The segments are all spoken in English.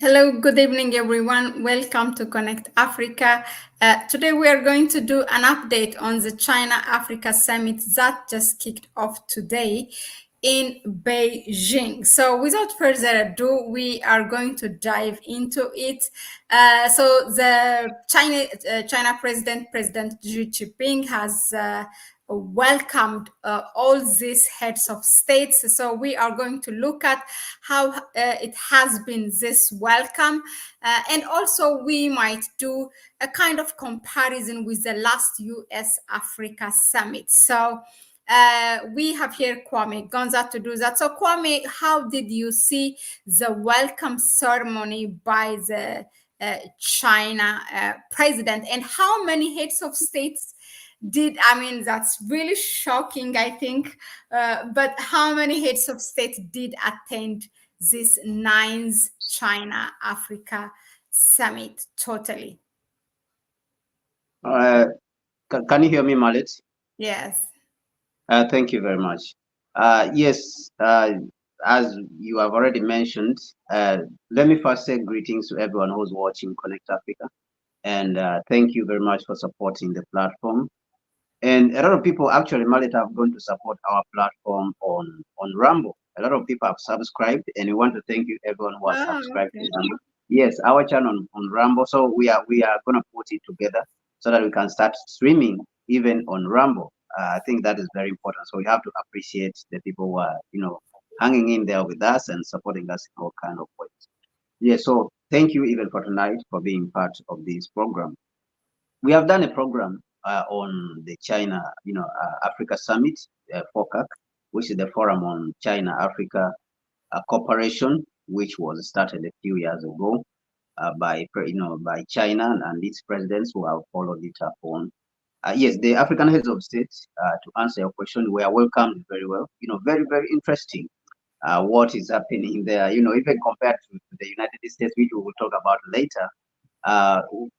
Hello, good evening, everyone. Welcome to Connect Africa. Today, we are going to do an update on the China Africa Summit that just kicked off today in Beijing. So, without further ado, we are going to dive into it. The China President Xi Jinping, has welcomed all these heads of states. So we are going to look at how it has been this welcome. And also we might do a kind of comparison with the last US Africa summit. So we have here Kwame Gonza to do that. So Kwame, how did you see the welcome ceremony by the China president, and how many heads of states that's really shocking, I think. But how many heads of state did attend this ninth China Africa summit totally? Can you hear me, Mahlet? Yes. Thank you very much. Yes, as you have already mentioned, let me first say greetings to everyone who's watching Connect Africa. And thank you very much for supporting the platform. And a lot of people, actually, Mahlet, have gone to support our platform on Rumble. A lot of people have subscribed, and we want to thank you, everyone who has subscribed to Rumble. Yes, our channel on Rumble. So we are going to put it together so that we can start streaming even on Rumble. I think that is very important. So we have to appreciate the people who are, hanging in there with us and supporting us in all kind of ways. Yeah, so thank you even for tonight for being part of this program. We have done a program on the China, Africa Summit, Focac, which is the Forum on China Africa Cooperation, which was started a few years ago by China and its presidents who have followed it up on. Yes, the African heads of state, to answer your question, were welcomed very well. Very, very interesting what is happening there. Even compared to the United States, which we will talk about later,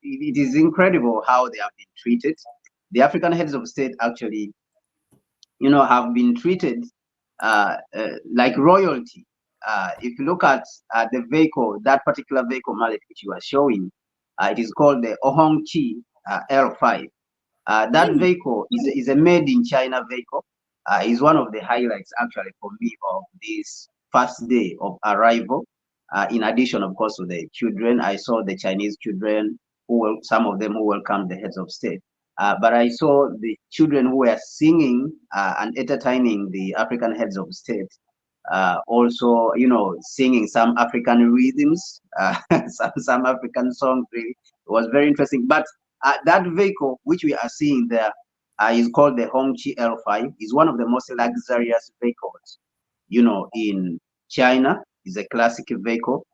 it is incredible how they have been treated. The African heads of state actually, have been treated like royalty. If you look at the vehicle, that particular vehicle, Mahlet, which you are showing, it is called the Ohongchi L5. That vehicle is a made in China vehicle. Is one of the highlights actually for me of this first day of arrival. In addition, of course, to the children, I saw the Chinese children, some of them who welcomed the heads of state. But I saw the children who were singing and entertaining the African heads of state. Also, singing some African rhythms, some African songs. Really, it was very interesting. But that vehicle, which we are seeing there, is called the Hongqi L5. Is one of the most luxurious vehicles, in China. Is a classic vehicle,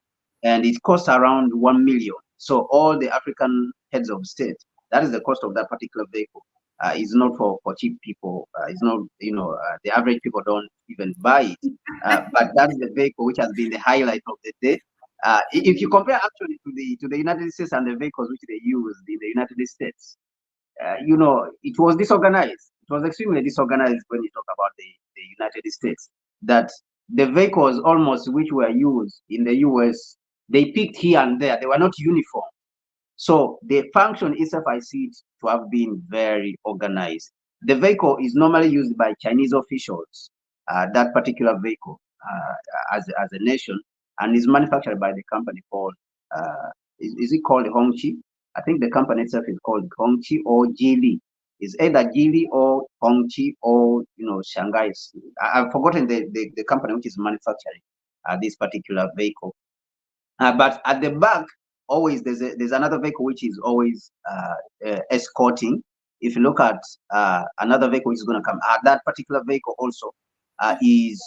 and it costs around 1 million. So all the African heads of state, that is the cost of that particular vehicle. It's not for cheap people. It's not, the average people don't even buy it. But that's the vehicle which has been the highlight of the day. If you compare actually to the United States and the vehicles which they used in the United States, it was disorganized. It was extremely disorganized when you talk about the United States. That the vehicles almost which were used in the US, they picked here and there. They were not uniform. So the function itself, I see it to have been very organized. The vehicle is normally used by Chinese officials, that particular vehicle as a nation, and is manufactured by the company called, is it called Hongqi? I think the company itself is called Hongqi or Geely. It's either Geely or Hongqi or, Shanghai. I've forgotten the company which is manufacturing this particular vehicle. But at the back, always there's another vehicle which is always escorting. If you look at another vehicle which is going to come, that particular vehicle also is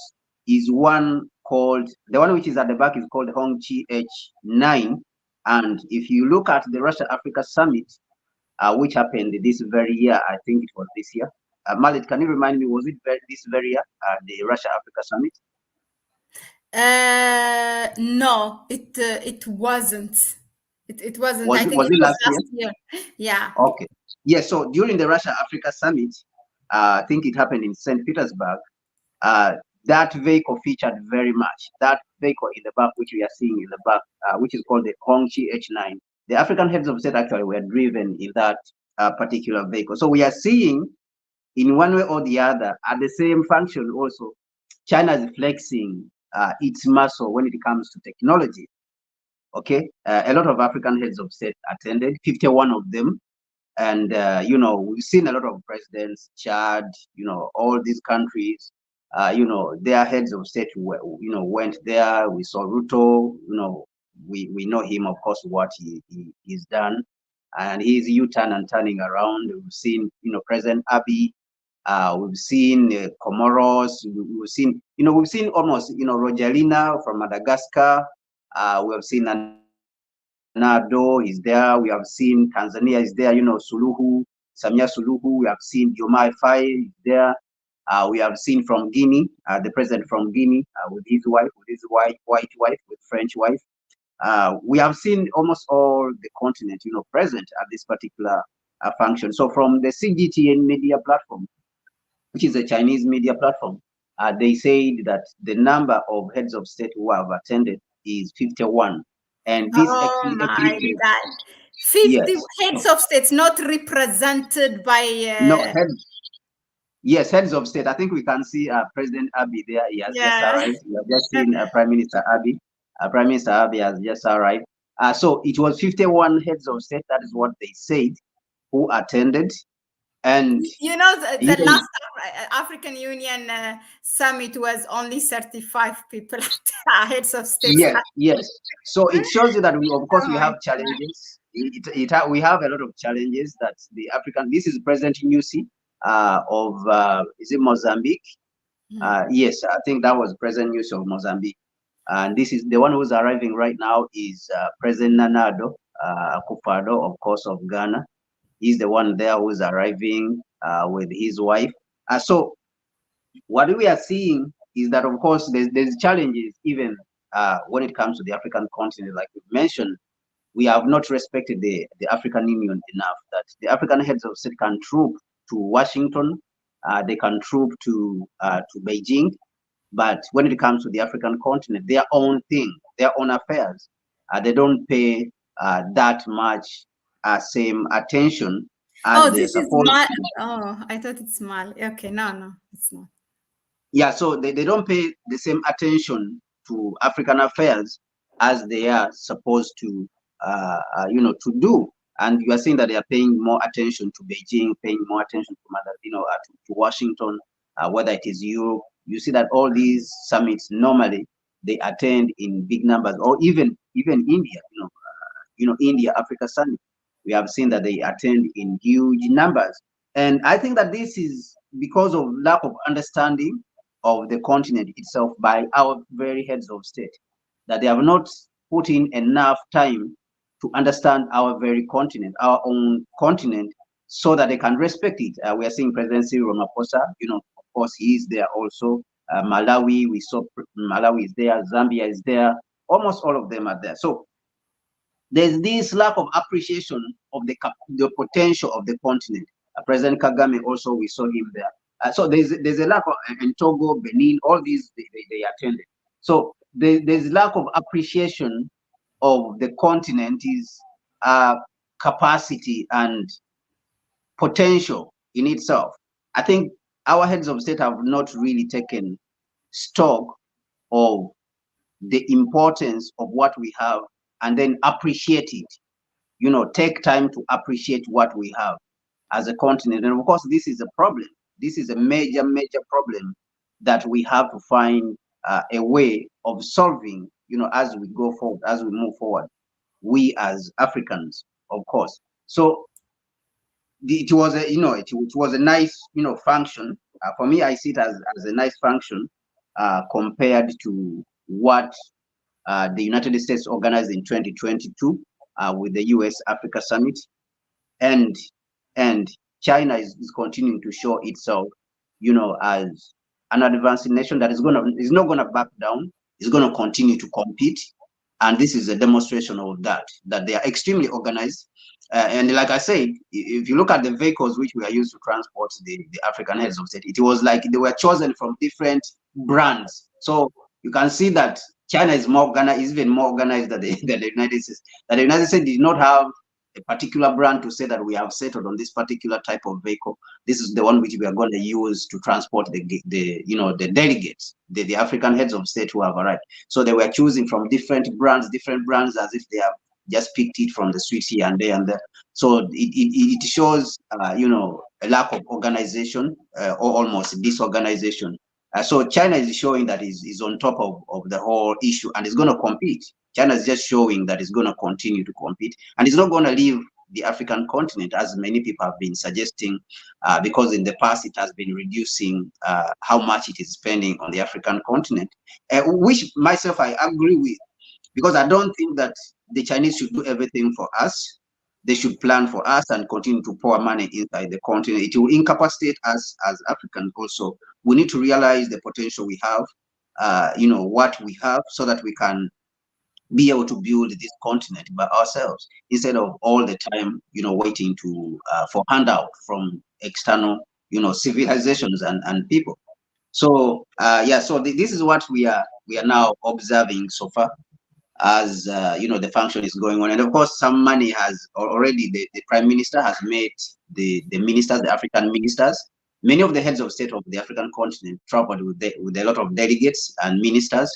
one called, the one which is at the back is called Hongqi H9. And if you look at the Russia-Africa Summit, which happened this very year, I think it was this year. Mahlet, can you remind me, was it this very year, the Russia-Africa Summit? No, it wasn't. It wasn't. Was it last year? Yeah. Okay. Yeah. So during the Russia-Africa Summit, I think it happened in St. Petersburg. that vehicle featured very much. That vehicle in the back, which we are seeing in the back, which is called the Hongqi H9. The African heads of state actually were driven in that particular vehicle. So we are seeing, in one way or the other, at the same function also, China is flexing its muscle when it comes to technology. Okay, a lot of African heads of state attended, 51 of them. And, we've seen a lot of presidents, Chad, all these countries, their heads of state, went there. We saw Ruto, we know him, of course, what he's done. And he's U-turn and turning around. We've seen, President Abiy. We've seen Comoros. We've seen, almost, Rojalina from Madagascar. We have seen Nado is there. We have seen Tanzania is there. Suluhu, Samia Suluhu. We have seen Jomai Faye is there. We have seen from Guinea, the president from Guinea with his wife, white wife, with French wife. We have seen almost all the continent, present at this particular function. So from the CGTN media platform, which is a Chinese media platform, they said that the number of heads of state who have attended is 51. And this Oh actually my eclipses, God. 50 yes, heads of states not represented by. no, yes, heads of state. I think we can see President Abiy there. He has just Yeah. arrived. We have just seen Prime Minister Abiy. Prime Minister Abiy has just arrived. So it was 51 heads of state. That is what they said who attended. And The last African Union summit was only 35 people heads of states. yes. So it shows you that of course, Oh we my have God. challenges. We have a lot of challenges that the African. This is President Nyusi of is it Mozambique? Yes, I think that was President Nyusi of Mozambique. And this is the one who's arriving right now is President Nanado Akufo-Addo, of course, of Ghana. He's the one there who's arriving with his wife. So what we are seeing is that, of course, there's challenges even when it comes to the African continent. Like we mentioned, we have not respected the African Union enough, that the African heads of state can troop to Washington, they can troop to Beijing, but when it comes to the African continent, their own thing, their own affairs, they don't pay that much same attention as Oh, they're this is supposed Mal. to. Oh, I thought it's Mal. Okay, no, it's not. Yeah, so they don't pay the same attention to African affairs as they are supposed to, to do. And you are seeing that they are paying more attention to Beijing, paying more attention to Washington, whether it is Europe. You see that all these summits normally they attend in big numbers, or even India. India Africa Summit. We have seen that they attend in huge numbers, and I think that this is because of lack of understanding of the continent itself by our very heads of state, that they have not put in enough time to understand our very continent, our own continent, so that they can respect it. We are seeing President Cyril Ramaphosa, of course, he is there also. Malawi, we saw Malawi is there, Zambia is there, almost all of them are there. So there's this lack of appreciation of the potential of the continent. President Kagame also, we saw him there. So there's a lack of, in Togo, Benin, all these they attended. So there's lack of appreciation of the continent, is capacity and potential in itself. I think our heads of state have not really taken stock of the importance of what we have and then appreciate it. Take time to appreciate what we have as a continent. And of course, this is a problem. This is a major, major problem that we have to find a way of solving, as we go forward, as we move forward, we as Africans, of course. So it was a nice, function. For me, I see it as a nice function compared to what the United States organized in 2022 with the U.S. Africa Summit, and China is continuing to show itself, as an advanced nation that is not going to back down, is going to continue to compete, And this is a demonstration of that they are extremely organized. And like I said, if you look at the vehicles which were used to transport the African heads of state, it was like they were chosen from different brands. So you can see that China is more organized, is even more organized than the United States. That the United States did not have a particular brand to say that we have settled on this particular type of vehicle. This is the one which we are going to use to transport the delegates, the African heads of state who have arrived. So they were choosing from different brands, as if they have just picked it from the streets here and there and there. So it shows, a lack of organization, or almost disorganization. So China is showing that is on top of the whole issue, and is going to compete. China is just showing that it's going to continue to compete, and it's not going to leave the African continent, as many people have been suggesting, because in the past it has been reducing how much it is spending on the African continent, which myself I agree with, because I don't think that the Chinese should do everything for us. They should plan for us and continue to pour money inside the continent. It will incapacitate us as Africans also. We need to realize the potential we have, what we have, so that we can be able to build this continent by ourselves, instead of all the time, waiting to for handout from external, civilizations and people. So so this is what we are now observing so far, as the function is going on. And of course, some money has already, the prime minister has made the ministers, the African ministers. Many of the heads of state of the African continent traveled with a lot of delegates and ministers.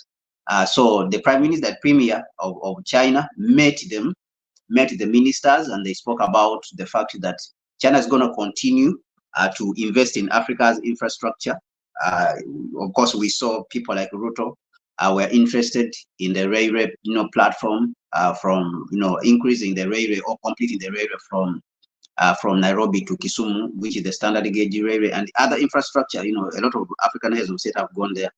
So the prime minister, the premier of China, met the ministers, and they spoke about the fact that China is going to continue to invest in Africa's infrastructure. Of course, we saw people like Ruto were interested in the railway, platform, from increasing the railway or completing the railway from Nairobi to Kisumu, which is the standard gauge railway, and other infrastructure. A lot of African heads of state have gone there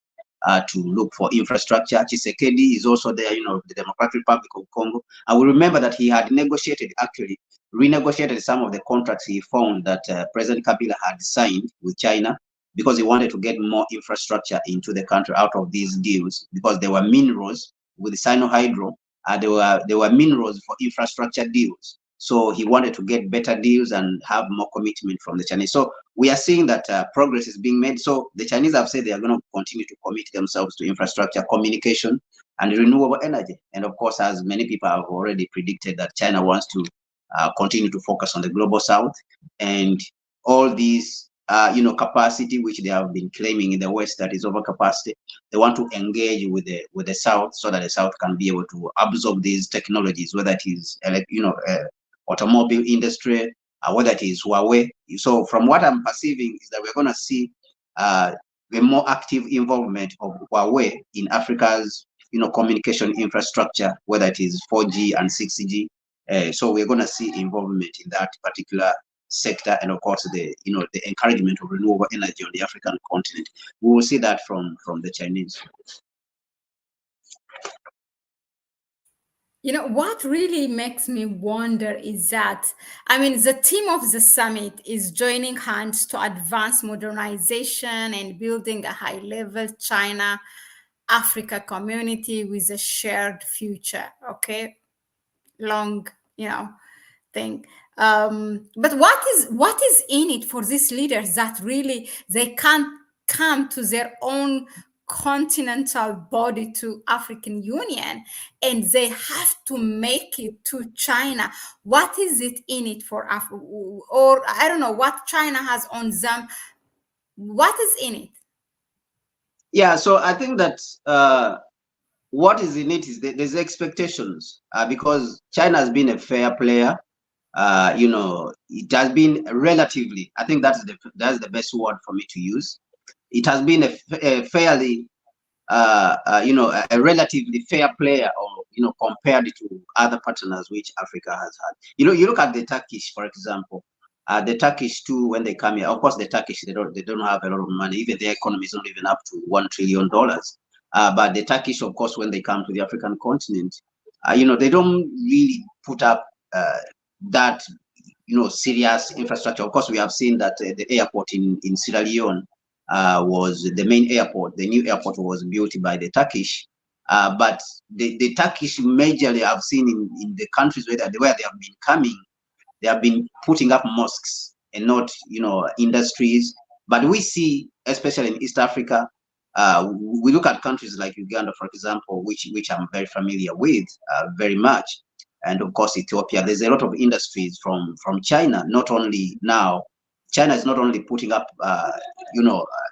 to look for infrastructure. Tshisekedi is also there, the Democratic Republic of Congo. And we remember that he had renegotiated some of the contracts he found that President Kabila had signed with China, because he wanted to get more infrastructure into the country out of these deals, because there were minerals with Sinohydro. There were minerals for infrastructure deals. So he wanted to get better deals and have more commitment from the Chinese. So we are seeing that progress is being made. So the Chinese have said they are going to continue to commit themselves to infrastructure, communication, and renewable energy. And of course, as many people have already predicted, that China wants to continue to focus on the global south, and all these capacity which they have been claiming in the West, that is overcapacity. They want to engage with the South, so that the South can be able to absorb these technologies, whether it is automobile industry, whether it is Huawei. So from what I'm perceiving is that we're going to see a more active involvement of Huawei in Africa's communication infrastructure, whether it is 4G and 6G. So we're going to see involvement in that particular sector, and of course the encouragement of renewable energy on the African continent. We will see that from the Chinese. What really makes me wonder is that, the team of the summit is joining hands to advance modernization and building a high-level China Africa community with a shared future. Okay, long, thing. But what is in it for these leaders, that really they can't come to their own continental body, to African Union, and they have to make it to China? What is it in it for Africa? Or I don't know what China has on them. What is in it? Yeah, so I think that what is in it is there's expectations, because China has been a fair player. It has been relatively, I think that's the best word for me to use. It has been a fairly, a relatively fair player, or compared to other partners which Africa has had. You look at the Turkish, for example. The Turkish too, when they come here, of course, the Turkish they don't have a lot of money. Even their economy is not even up to $1 trillion. But the Turkish, of course, when they come to the African continent, they don't really put up that serious infrastructure. Of course, we have seen that the airport in Sierra Leone was the main airport. The new airport was built by the Turkish, But the Turkish majorly I've seen in the countries where they have been coming, they have been putting up mosques and not, industries. But we see, especially in East Africa, we look at countries like Uganda, for example, which I'm very familiar with, very much, and of course Ethiopia. There's a lot of industries from China. Not only now, China is not only putting up,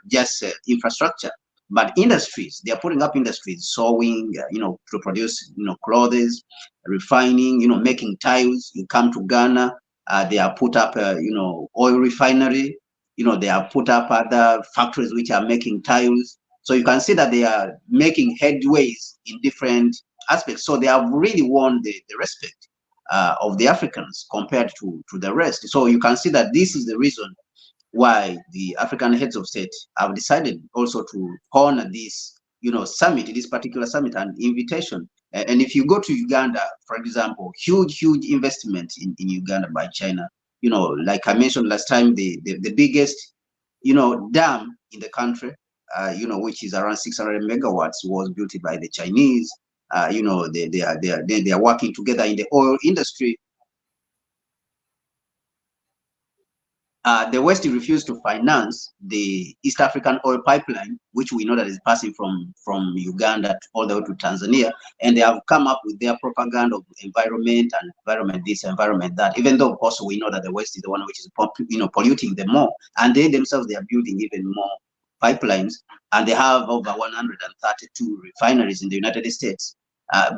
just infrastructure, but industries. They are putting up industries, sewing, to produce, clothes, refining, making tiles. You come to Ghana, they have put up, oil refinery. They have put up other factories which are making tiles. So you can see that they are making headways in different aspects. So they have really won the respect of the Africans compared to the rest. So you can see that this is the reason why the African heads of state have decided also to honor this, summit, this particular summit and invitation. And if you go to Uganda, for example, huge investment in Uganda by China. Like I mentioned last time, the biggest, dam in the country, which is around 600 megawatts, was built by the Chinese. They are working together in the oil industry. The West refused to finance the East African oil pipeline, which we know that is passing from Uganda all the way to Tanzania, and they have come up with their propaganda of environment and environment this, environment that. Even though, of course, we know that the West is the one which is polluting them more, and they themselves are building even more pipelines, and they have over 132 refineries in the United States.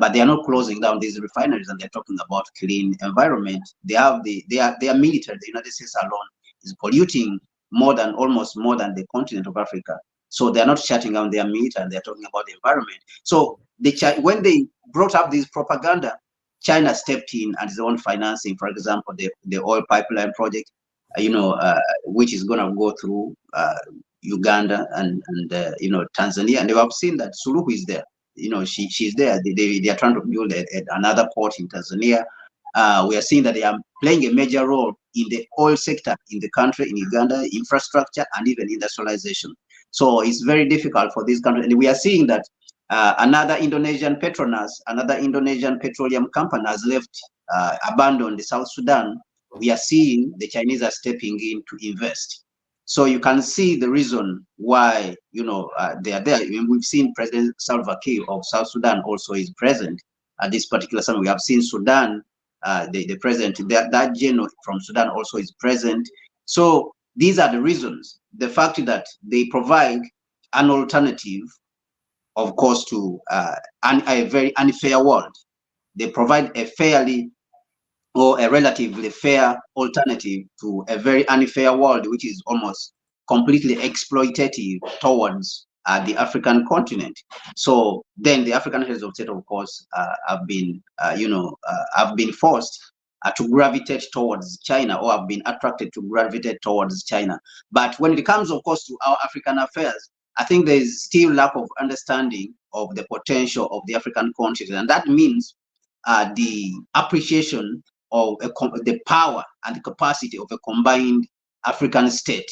But they are not closing down these refineries, and they're talking about clean environment. They have their military. The United States alone is polluting almost more than the continent of Africa. So they're not shutting down their meat, and they're talking about the environment. So when they brought up this propaganda, China stepped in and is the one financing, for example, the oil pipeline project, which is going to go through Uganda and Tanzania. And they have seen that Suluhu is there. She's there. They are trying to build another port in Tanzania. We are seeing that they are playing a major role in the oil sector in the country, in Uganda, infrastructure and even industrialization. So it's very difficult for this country. And we are seeing that another Indonesian Petronas, another Indonesian petroleum company has left, abandoned South Sudan. We are seeing the Chinese are stepping in to invest. So you can see the reason why, they are there. I mean, we've seen President Salva Kiir of South Sudan also is present at this particular summit. We have seen Sudan, the president, that general from Sudan also is present. So these are the reasons. The fact that they provide an alternative, of course, to a very unfair world. They provide a fairly or a relatively fair alternative to a very unfair world, which is almost completely exploitative towards the African continent. So then the African heads of state, of course, have been forced to gravitate towards China, or have been attracted to gravitate towards China. But when it comes, of course, to our African affairs, I think there is still lack of understanding of the potential of the African continent, and that means the appreciation of the power and the capacity of a combined African state,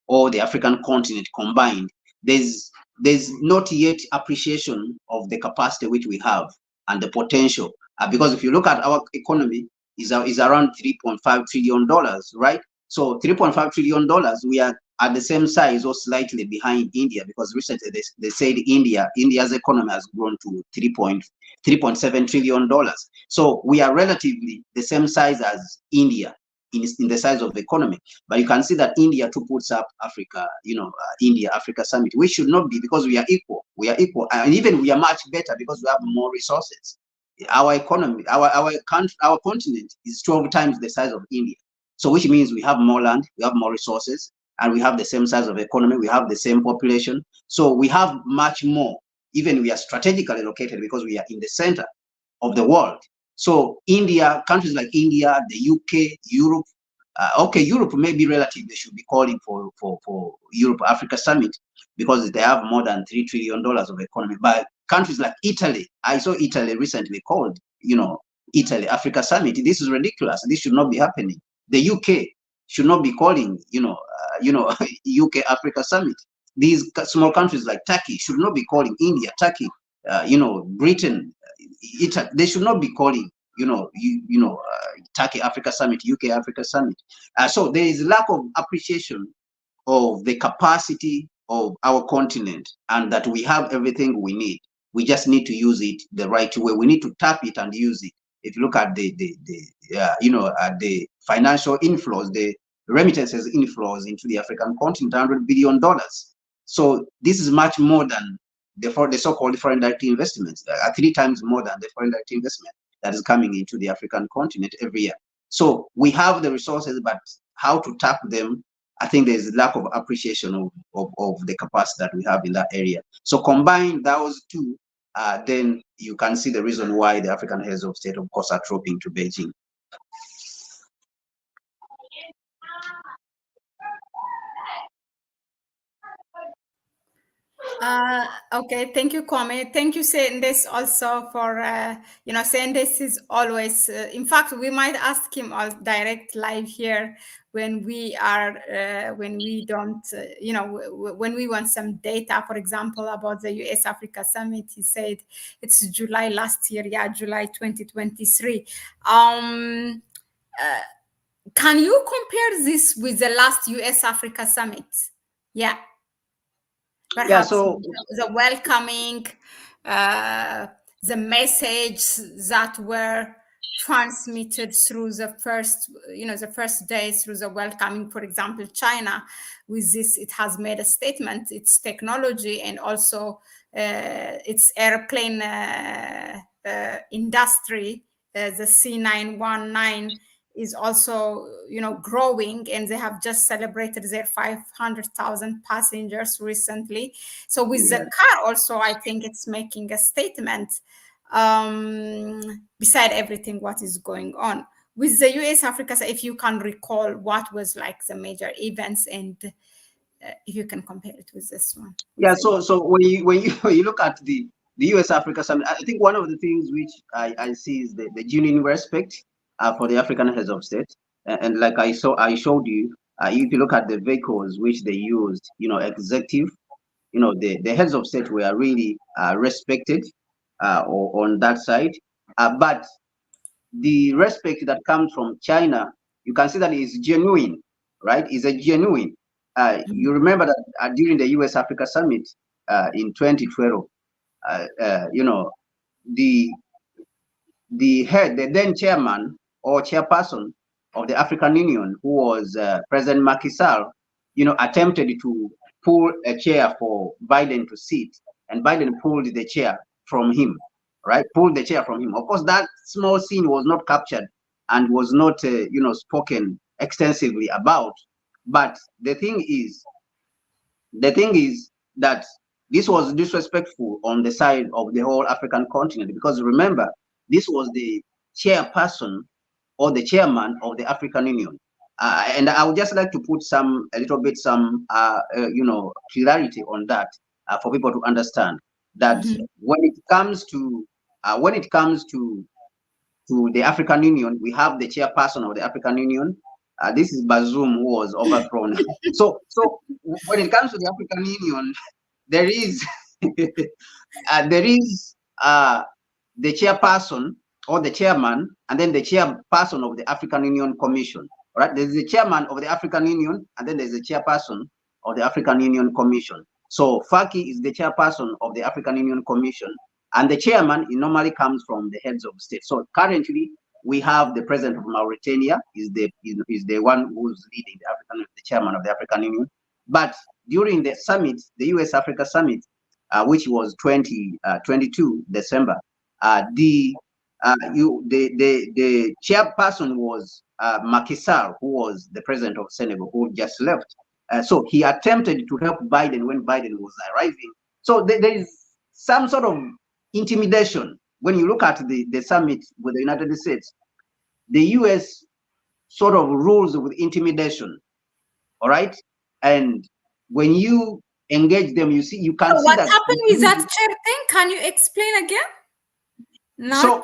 or the African continent combined. There's not yet appreciation of the capacity which we have and the potential, because if you look at our economy, is around $3.5 trillion, right? So $3.5 trillion, we are at the same size or slightly behind India, because recently they said India's economy has grown to $3.7 trillion. So we are relatively the same size as India in the size of the economy. But you can see that India too puts up Africa, India-Africa summit. We should not be, because we are equal. We are equal, and even we are much better because we have more resources. Our economy, our continent is 12 times the size of India. So which means we have more land, we have more resources, and we have the same size of economy, we have the same population. So we have much more. Even we are strategically located because we are in the center of the world. So India, countries like India, the UK, Europe, Europe may be relative. They should be calling for Europe-Africa summit because they have more than $3 trillion of economy. But countries like Italy, I saw Italy recently called, Italy Africa summit. This is ridiculous. This should not be happening. The UK should not be calling, UK Africa summit. These small countries like Turkey should not be calling India Turkey Britain, they should not be calling, Turkey Africa Summit, UK Africa Summit. So there is lack of appreciation of the capacity of our continent, and that we have everything we need. We just need to use it the right way. We need to tap it and use it. If you look at the financial inflows, the remittances inflows into the African continent, $100 billion. So this is much more than the so-called foreign direct investments, 3 times more than the foreign direct investment that is coming into the African continent every year. So we have the resources, but how to tap them, I think there's lack of appreciation of the capacity that we have in that area. So combine those two, then you can see the reason why the African heads of state, of course, are trooping to Beijing. Okay, thank you, Kwame. Thank you, saying this also for saying this is always. In fact, we might ask him all direct live here when we are when we don't when we want some data, for example, about the US Africa Summit. He said it's July last year, July 2023. Can you compare this with the last US Africa Summit? Yeah. Perhaps the welcoming, the message that were transmitted through the first day through the welcoming. For example, China, with this, it has made a statement, its technology and also its airplane industry, the C919 is also, growing, and they have just celebrated their 500,000 passengers recently. So with the car also, I think it's making a statement beside everything what is going on. With the US Africa, if you can recall what was like the major events, and if you can compare it with this one. Yeah, so when you look at the US Africa Summit, I think one of the things which I see is the genuine respect for the African heads of state, and like I showed you, if you look at the vehicles which they used, executive, the heads of state were really respected on that side, but the respect that comes from China, you can see that is genuine, right? Is a genuine. You remember that during the US Africa Summit in 2012, the then chairman or chairperson of the African Union, who was President Macky Sall, attempted to pull a chair for Biden to sit, and Biden pulled the chair from him, right? Pulled the chair from him. Of course, that small scene was not captured and was not, spoken extensively about. But the thing is that this was disrespectful on the side of the whole African continent, because remember, this was the chairperson or the chairman of the African Union. And I would just like to put some clarity on that for people to understand that when it comes to the African Union, we have the chairperson of the African Union. This is Bazoum, who was overthrown. So when it comes to the African Union, there is the chairperson or the chairman, and then the chairperson of the African Union Commission. Right? There's the chairman of the African Union, and then there's the chairperson of the African Union Commission. So Faki is the chairperson of the African Union Commission, and the chairman, it normally comes from the heads of state. So currently, we have the president of Mauritania is the one who's leading the chairman of the African Union. But during the summit, the US Africa Summit, which was 22 December, the chairperson was Macky Sall, who was the president of Senegal, who just left. So he attempted to help Biden when Biden was arriving. So there is some sort of intimidation. When you look at the summit with the United States, the US sort of rules with intimidation, all right? And when you engage them, you can see that. What happened with that chair thing? Can you explain again? So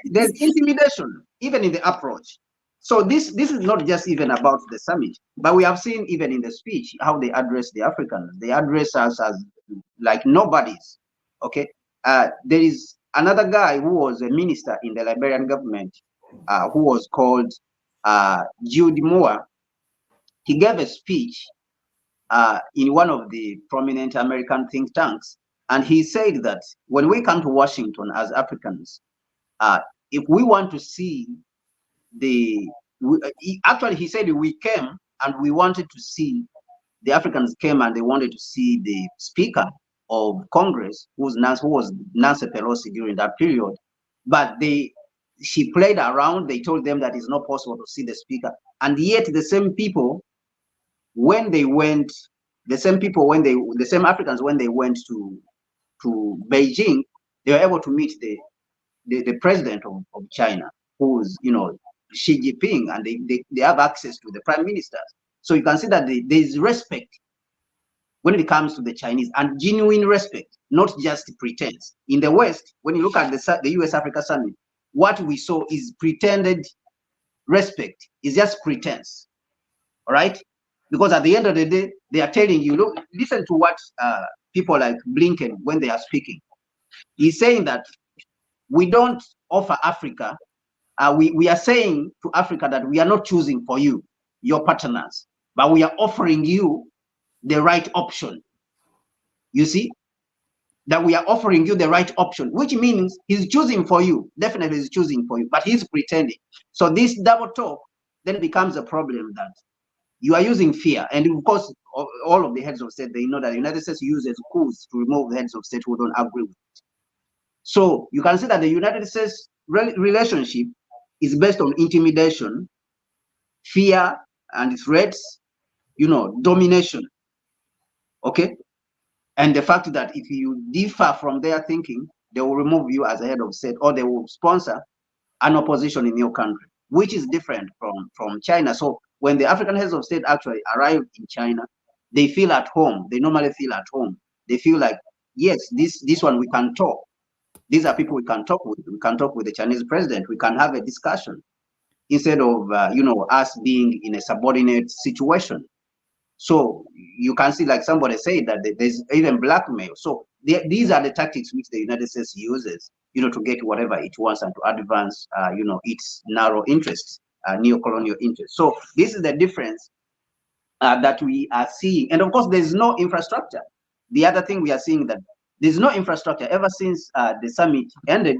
there's intimidation even in the approach. So this is not just even about the summit, but we have seen even in the speech how they address the Africans. They address us as like nobodies. Okay, there is another guy who was a minister in the Liberian government, who was called Jude Moore. He gave a speech in one of the prominent American think tanks, and he said that when we come to Washington as Africans, if we want to see actually he said we came and we wanted to see, the Africans came and they wanted to see the Speaker of Congress, who was Nancy Pelosi during that period, but she played around. They told them that it's not possible to see the Speaker, and yet the same people when they went, the same Africans when they went to Beijing, they were able to meet the president of China, who's Xi Jinping, and they have access to the prime ministers. So you can see that there is respect when it comes to the Chinese, and genuine respect, not just pretense. In the West, when you look at the US-Africa Summit, what we saw is pretended respect, is just pretense. All right? Because at the end of the day, they are telling you, look, listen to what people like Blinken, when they are speaking. He's saying that we don't offer Africa, we are saying to Africa that we are not choosing for you, your partners, but we are offering you the right option. You see, that we are offering you the right option, which means he's choosing for you. Definitely he's choosing for you, but he's pretending. So this double talk then becomes a problem, that you are using fear. And of course, all of the heads of state, they know that the United States uses coups to remove the heads of state who don't agree with it. So you can see that the United States relationship is based on intimidation, fear, and threats, domination. Okay? And the fact that if you differ from their thinking, they will remove you as a head of state, or they will sponsor an opposition in your country, which is different from China. So when the African heads of state actually arrive in China, they feel at home. They normally feel at home. They feel like, yes, this one we can talk. These are people we can talk with. We can talk with the Chinese president. We can have a discussion instead of us being in a subordinate situation. So you can see, like somebody said, that there's even blackmail. So these are the tactics which the United States uses, to get whatever it wants and to advance, its narrow interests, neo-colonial interests. So this is the difference that we are seeing. And of course, there's no infrastructure. The other thing we are seeing, that there's no infrastructure. Ever since the summit ended,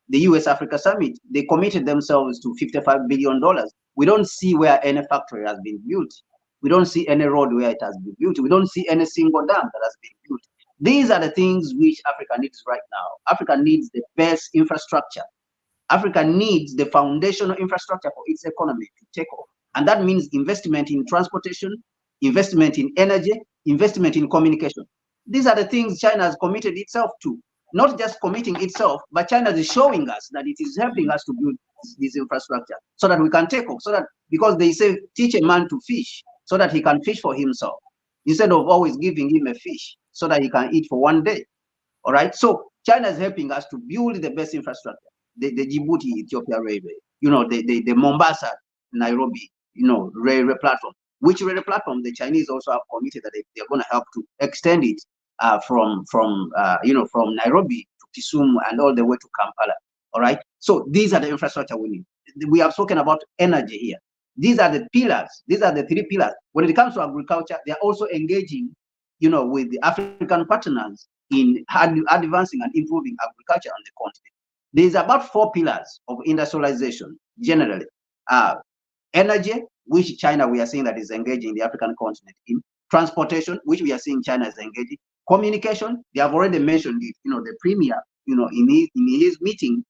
the US-Africa summit, they committed themselves to $55 billion. We don't see where any factory has been built. We don't see any road where it has been built. We don't see any single dam that has been built. These are the things which Africa needs right now. Africa needs the best infrastructure. Africa needs the foundational infrastructure for its economy to take off. And that means investment in transportation, investment in energy, investment in communication. These are the things China has committed itself to. Not just committing itself, but China is showing us that it is helping us to build this infrastructure so that we can take off. So that, because they say, teach a man to fish so that he can fish for himself, instead of always giving him a fish so that he can eat for one day. All right. So China is helping us to build the best infrastructure. The Djibouti Ethiopia railway, the Mombasa Nairobi, railway platform. Which railway platform the Chinese also have committed that they're going to help to extend it from Nairobi to Kisumu and all the way to Kampala. All right. So these are the infrastructure we need. We have spoken about energy here. These are the pillars. These are the three pillars. When it comes to agriculture, they are also engaging, with the African partners in advancing and improving agriculture on the continent. There's about 4 pillars of industrialization generally. Energy, which China we are seeing that is engaging the African continent in. Transportation, which we are seeing China is engaging. Communication, they have already mentioned it. The premier, in his meeting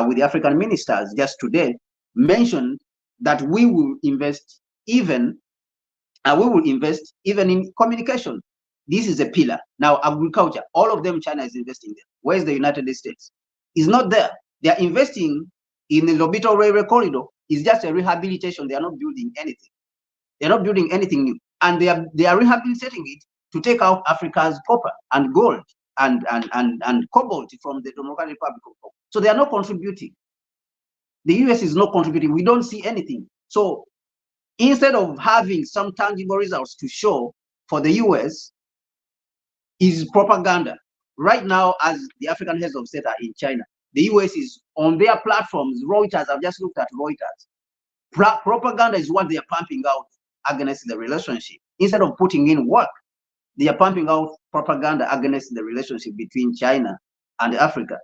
with the African ministers just today, mentioned that we will invest even in communication. This is a pillar. Now, agriculture, all of them, China is investing there. Where's the United States? It's not there. They are investing in the Lobito Railway Corridor. It's just a rehabilitation. They are not building anything. They're not building anything new. And they are rehabilitating it to take out Africa's copper and gold and cobalt from the Democratic Republic of Congo. So they are not contributing. The US is not contributing. We don't see anything. So instead of having some tangible results to show for the US, is propaganda. right now, as the African heads of state are in China, the US is on their platforms. Reuters, I've just looked at Reuters. Propaganda is what they are pumping out against the relationship. Instead of putting in work, they are pumping out propaganda against the relationship between China and Africa.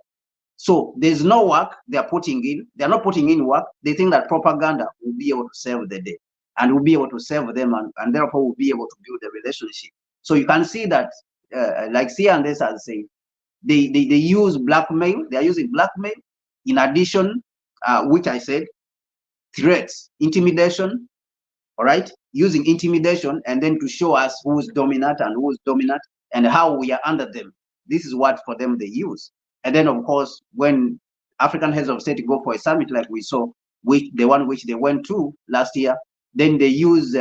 So there's no work they're putting in. They're not putting in work. They think that propaganda will be able to save the day and will be able to save them, and therefore will be able to build a relationship. So you can see that, like Sia and this are saying, they use blackmail. They are using blackmail in addition, which I said, threats, intimidation, all right, using intimidation, and then to show us who's dominant and how we are under them. This is what for them they use. And then of course, when African heads of state go for a summit like we saw, the one which they went to last year, then they use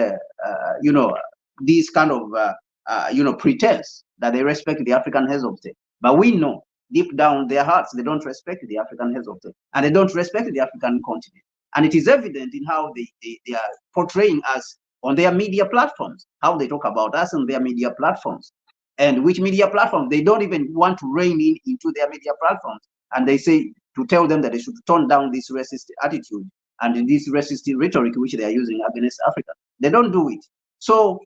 these kind of pretense that they respect the African heads of state. But we know deep down their hearts, they don't respect the African heads of state, and they don't respect the African continent. And it is evident in how they are portraying us on their media platforms, how they talk about us on their media platforms, and which media platforms they don't even want to rein in into their media platforms. And they say to tell them that they should tone down this racist attitude and this racist rhetoric which they are using against Africa. They don't do it. So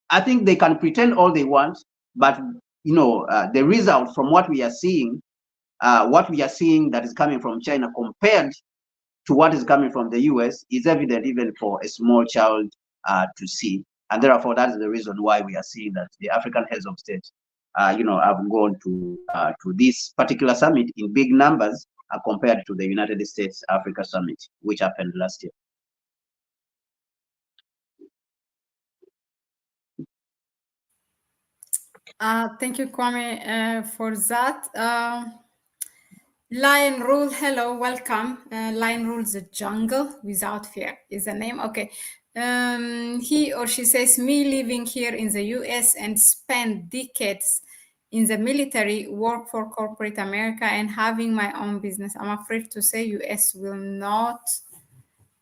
I think they can pretend all they want, but the result from what we are seeing that is coming from China compared to what is coming from the US is evident even for a small child to see. And therefore, that is the reason why we are seeing that the African heads of state, have gone to this particular summit in big numbers compared to the United States Africa Summit, which happened last year. Thank you, Kwame, for that. Lion Rule, hello, welcome. Lion rules the jungle without fear is the name. Okay. He or she says, me living here in the US and spend decades in the military, work for corporate America and having my own business. I'm afraid to say US will not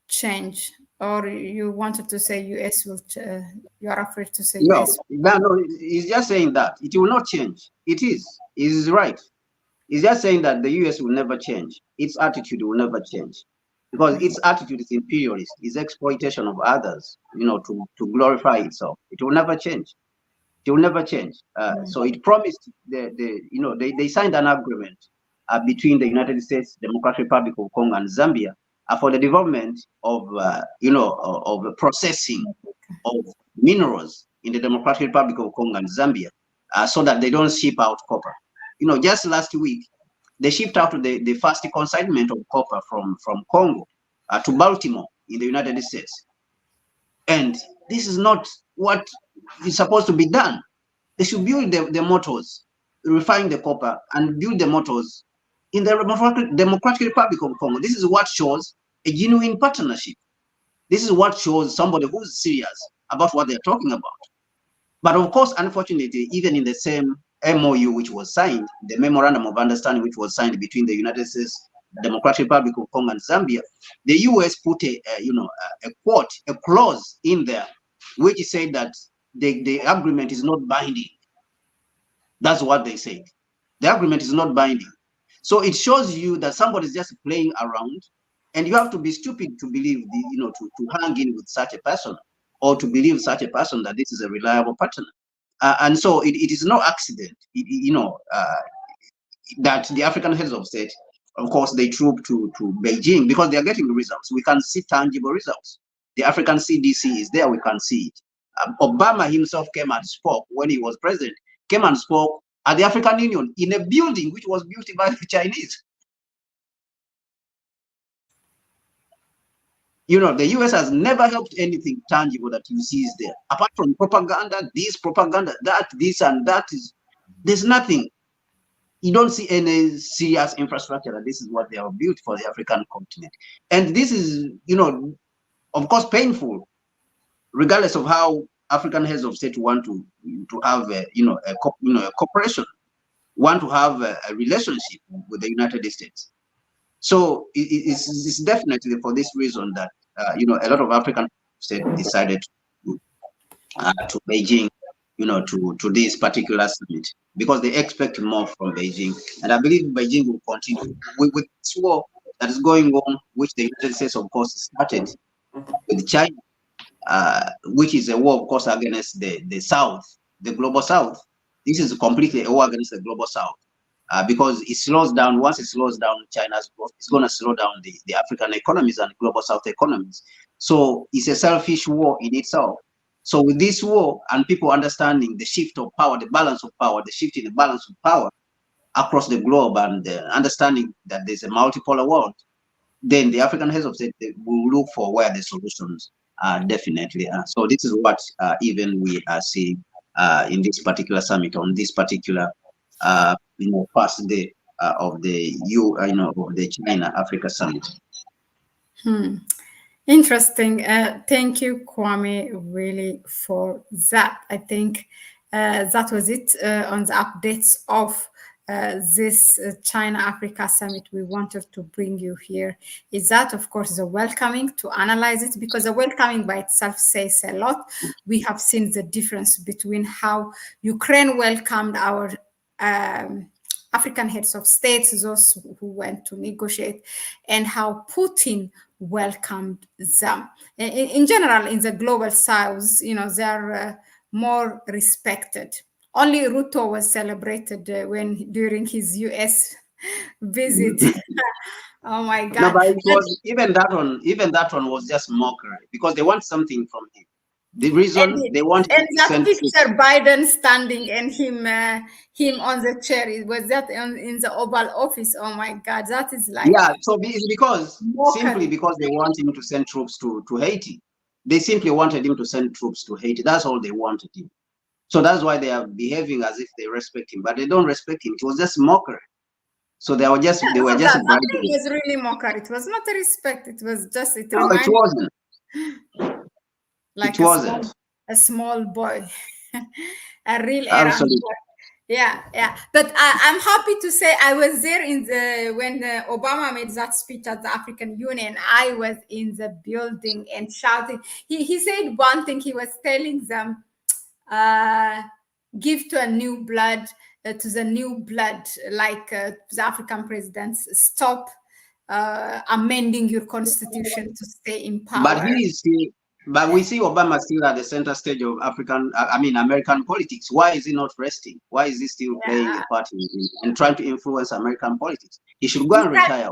change. Or you wanted to say US will, you are afraid to say US. No, he's just saying that it will not change. It is right. It's just saying that the US will never change. Its attitude will never change because its attitude is imperialist, is exploitation of others, to glorify itself. It will never change. It will never change. So it promised they signed an agreement between the United States, Democratic Republic of Congo, and Zambia for the development of of processing of minerals in the Democratic Republic of Congo and Zambia, so that they don't ship out copper. Just last week, they shipped out the first consignment of copper from Congo to Baltimore in the United States. And this is not what is supposed to be done. They should build the motors, refine the copper, and build the motors in the Democratic Republic of Congo. This is what shows a genuine partnership. This is what shows somebody who's serious about what they're talking about. But of course, unfortunately, even in the same MOU which was signed, the Memorandum of Understanding which was signed between the United States, Democratic Republic of Congo, and Zambia, the US put a clause in there which said that the agreement is not binding. That's what they said. The agreement is not binding. So it shows you that somebody is just playing around, and you have to be stupid to believe to hang in with such a person, or to believe such a person that this is a reliable partner. And so it is no accident, that the African heads of state, of course, they troop to Beijing because they are getting results. We can see tangible results. The African CDC is there, we can see it. Obama himself came and spoke when he was president, came and spoke at the African Union in a building which was built by the Chinese. The US has never helped anything tangible that you see is there. Apart from propaganda, that, this and that, there's nothing. You don't see any serious infrastructure that this is what they have built for the African continent. And this is, of course, painful, regardless of how African heads of state want to have a cooperation, want to have a relationship with the United States. So it's definitely for this reason that a lot of African states decided to Beijing to this particular summit, because they expect more from Beijing. And I believe Beijing will continue with this war that is going on, which the United States, of course, started with China, which is a war, of course, against the South, the global South. This is completely a war against the global South. Because it slows down, once it slows down China's growth, it's going to slow down the African economies and global South economies. So it's a selfish war in itself. So with this war and people understanding the shift of power, the balance of power, the shift in the balance of power across the globe, and understanding that there's a multipolar world, then the African heads of state will look for where the solutions definitely are. So this is what even we are seeing in this particular summit, on this particular first day of the of the China Africa Summit. Interesting. Thank you, Kwame, really for that. I think that was it on the updates of this China Africa Summit we wanted to bring you here. Is that, of course, the welcoming, to analyze it, because the welcoming by itself says a lot. We have seen the difference between how Ukraine welcomed our African heads of states, those who went to negotiate, and how Putin welcomed them. In general, in the global South, they are more respected. Only Ruto was celebrated during his US visit. Oh my God! No, but it was even that one. Even that one was just mockery, because they want something from him. The reason they want and that picture, Biden standing and him on the chair, was that in the Oval Office? Oh my God, that is like, yeah. So it's because simply because they want him to send troops to Haiti. They simply wanted him to send troops to Haiti. That's all they wanted him. So that's why they are behaving as if they respect him, but they don't respect him. It was just mockery. So they were just it was really mockery. It was not a respect. It was just it wasn't. Like it wasn't. A small boy, a real Absolutely. errand boy. Yeah. But I'm happy to say I was there when Obama made that speech at the African Union. I was in the building and shouting. He said one thing. He was telling them, give to a new blood, to the new blood, like the African presidents, stop amending your constitution to stay in power. But we see Obama still at the center stage of American politics. Why is he not resting? Why is he still playing a part in trying to influence American politics? He should go and retire.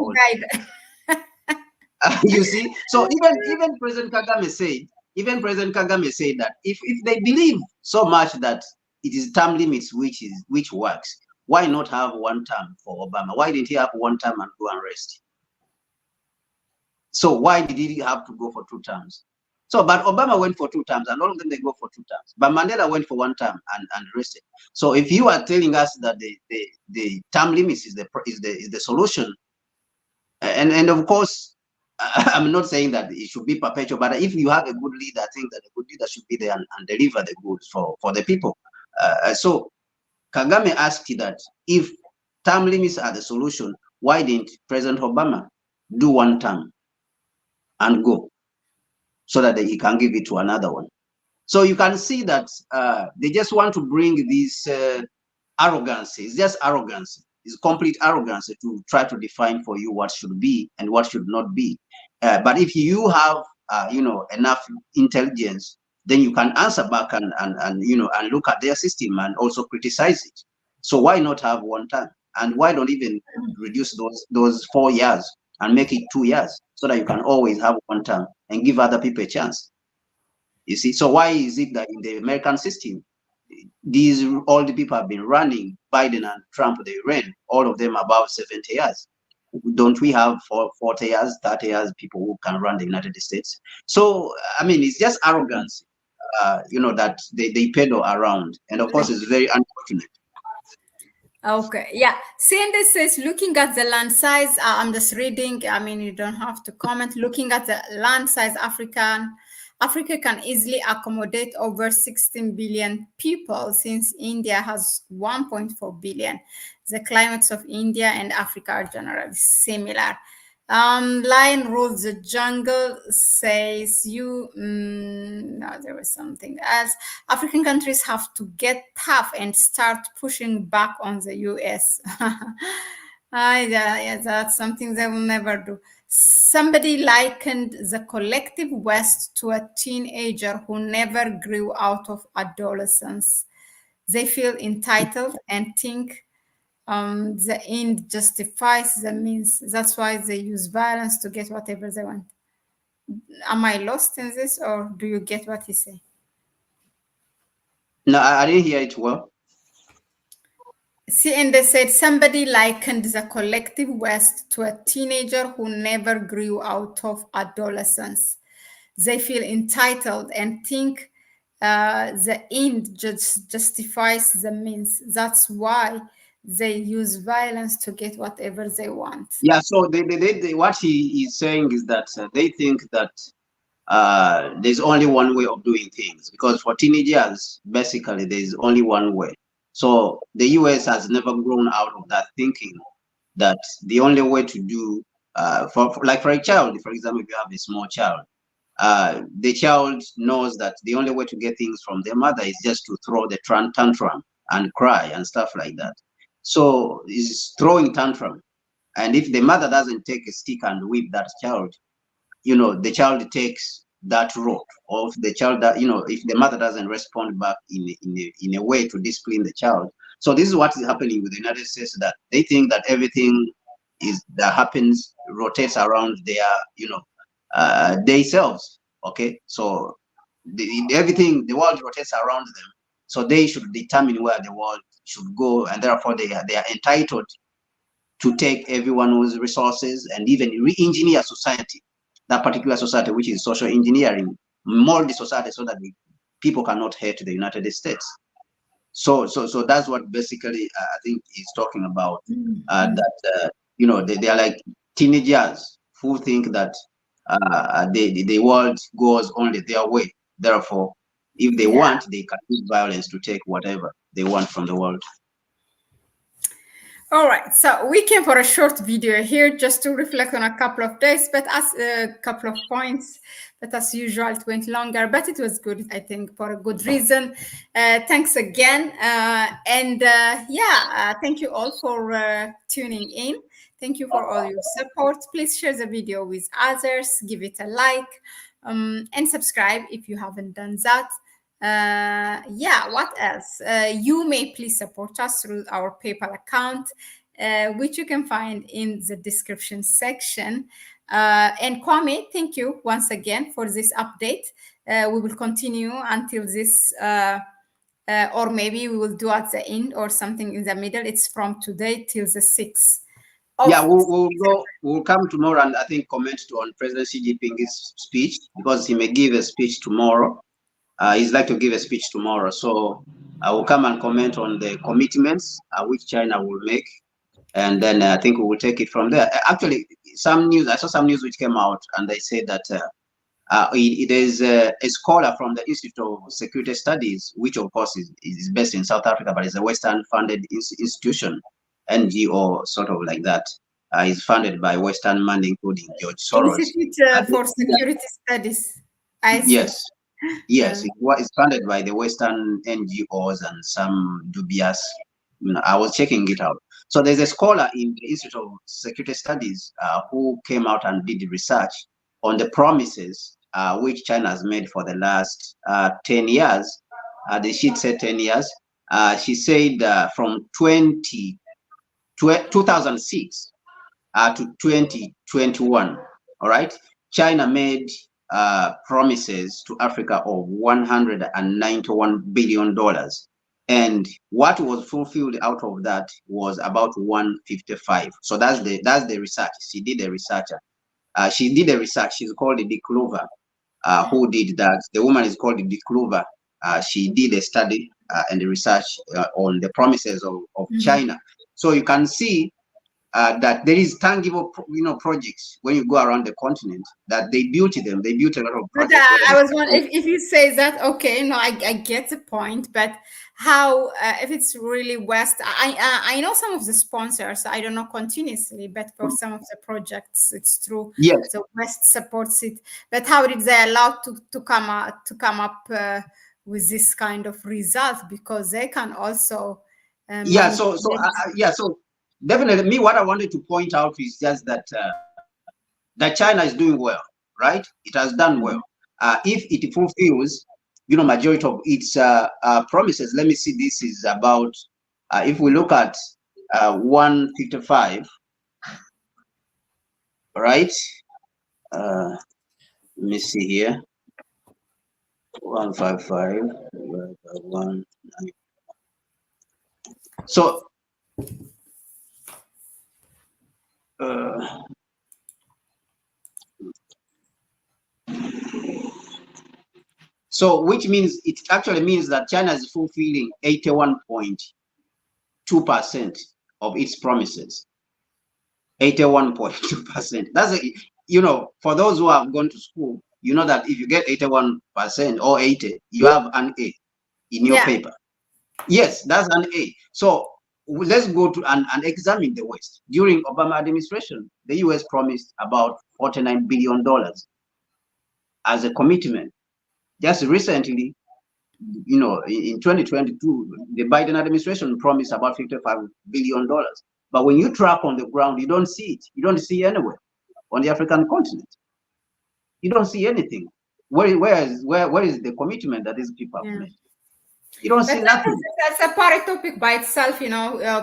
You see? So even President Kagame said that if they believe so much that it is term limits which works, why not have one term for Obama? Why didn't he have one term and go and rest? So why did he have to go for 2 terms? So, but Obama went for 2 terms, and all of them, they go for 2 terms. But Mandela went for 1 term and rested. So if you are telling us that the term limits is the solution, and of course, I'm not saying that it should be perpetual, but if you have a good leader, I think that a good leader should be there and deliver the goods for the people. So Kagame asked that if term limits are the solution, why didn't President Obama do 1 term and go, so that he can give it to another one? So you can see that they just want to bring this arrogance. It's just arrogance. It's complete arrogance to try to define for you what should be and what should not be. But if you have enough intelligence, then you can answer back and look at their system and also criticize it. So why not have 1 term? And why don't even reduce those 4 years and make it 2 years, so that you can always have 1 term and give other people a chance? You see, so why is it that in the American system, all the people have been running, Biden and Trump, they ran, all of them above 70 years. Don't we have 40 years, 30 years people who can run the United States? So, it's just arrogance, that they peddle around. And of course, it's very unfortunate. Okay, yeah. Cindy says, looking at the land size, I'm just reading. You don't have to comment. Looking at the land size, Africa can easily accommodate over 16 billion people, since India has 1.4 billion. The climates of India and Africa are generally similar. Lion rules the jungle, says you. No, there was something else. African countries have to get tough and start pushing back on the US. Yeah, that's something they will never do. Somebody likened the collective West to a teenager who never grew out of adolescence. They feel entitled and think the end justifies the means. That's why they use violence to get whatever they want. Am I lost in this, or do you get what he say? No, I didn't hear it well. See, and they said somebody likened the collective West to a teenager who never grew out of adolescence. They feel entitled and think the end justifies the means. That's why they use violence to get whatever they want. Yeah, so what he is saying is that they think that there's only one way of doing things, because for teenagers, basically, there's only one way. So the US has never grown out of that thinking that the only way to do, like for a child, for example, if you have a small child, the child knows that the only way to get things from their mother is just to throw the tantrum and cry and stuff like that. So it's throwing tantrum. And if the mother doesn't take a stick and whip that child, the child takes that rope. Or if the child that, if the mother doesn't respond back in a way to discipline the child. So this is what is happening with the United States, that they think that everything that happens rotates around themselves. Okay, so the world rotates around them, so they should determine where the world should go, and therefore they are entitled to take everyone's resources and even re-engineer society, that particular society, which is social engineering, mold the society so that people cannot hate the United States. So that's what basically I think he's talking about. That they are like teenagers who think that the world goes only their way. Therefore, if they want, they can use violence to take whatever they want from the world. All right, so we came for a short video here just to reflect on a couple of days, but as a couple of points. But as usual, it went longer, but it was good, I think, for a good reason. Thanks again, and thank you all for tuning in. Thank you for all your support. Please share the video with others, give it a like, and subscribe if you haven't done that. What else? You may please support us through our PayPal account, which you can find in the description section. And Kwame, thank you once again for this update. We will continue until this, or maybe we will do at the end or something in the middle. It's from today till the 6th. We'll come tomorrow and I think comment on President Xi Jinping's speech, because he may give a speech tomorrow. He's like to give a speech tomorrow, so I will come and comment on the commitments which China will make, and then I think we will take it from there. Actually, I saw some news which came out, and they said that there's a scholar from the Institute of Security Studies, which of course is based in South Africa, but it's a Western-funded institution, NGO, sort of like that. Is funded by Western money, including George Soros. Institute for Security Studies. I see. Yes, it's funded by the Western NGOs and some dubious. I was checking it out. So there's a scholar in the Institute of Security Studies who came out and did research on the promises which China has made for the last 10 years. She said 10 years. She said from 2006 to 2021. All right, China made promises to Africa of $191 billion, and what was fulfilled out of that was about 155. So that's the research. She did a researcher. She did a research. She's called Dick Kluver, who did that. The woman is called Dick Kluver. She did a study and a research on the promises of China. So you can see that there is tangible, projects when you go around the continent that they built them. They built a lot of projects. But I was wondering if you say that, okay, no, I get the point, but how if it's really West. I know some of the sponsors. I don't know continuously, but for some of the projects, it's true. Yes. The West supports it. But how did they allow to come up with this kind of result? Because they can also Yeah. So definitely, me, what I wanted to point out is just that China is doing well, right? It has done well. If it fulfills, majority of its promises. Let me see. This is about if we look at 155, right? Let me see here. 155 divided by 1. So so which means it actually means that China is fulfilling 81.2% of its promises. 81.2%. That's for those who have gone to school, you know that if you get 81% or 80, you have an A in your paper. Yes, that's an A. So let's go to and examine the West. During Obama administration, the US promised about $49 billion as a commitment. Just recently, in 2022, the Biden administration promised about $55 billion. But when you track on the ground, you don't see it. You don't see anywhere on the African continent. You don't see anything. Where is the commitment that these people have made? You don't see nothing. That's a part topic by itself,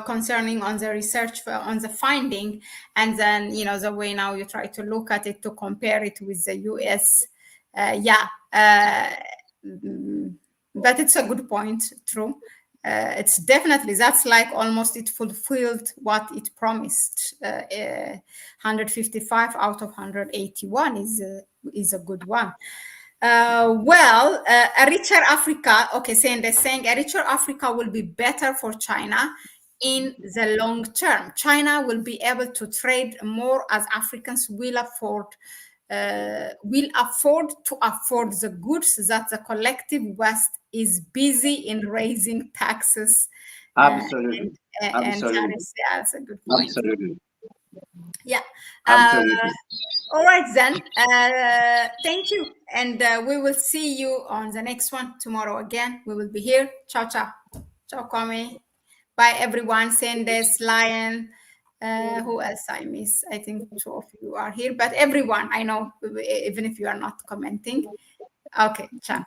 concerning on the research on the finding, and then the way now you try to look at it to compare it with the US. But it's a good point. True. It's definitely, that's like almost it fulfilled what it promised. 155 out of 181 is a good one. A richer Africa, saying a richer Africa will be better for China in the long term. China will be able to trade more as Africans will afford to afford the goods that the collective West is busy in raising taxes. Absolutely. And tariffs. Yeah, that's a good point. Absolutely. Yeah. Absolutely. All right, then. Thank you. And we will see you on the next one tomorrow again. We will be here. Ciao, ciao. Ciao, Kwame. Bye, everyone. Sendes, Lion. Who else I miss? I think 2 of you are here, but everyone I know, even if you are not commenting. Okay, ciao.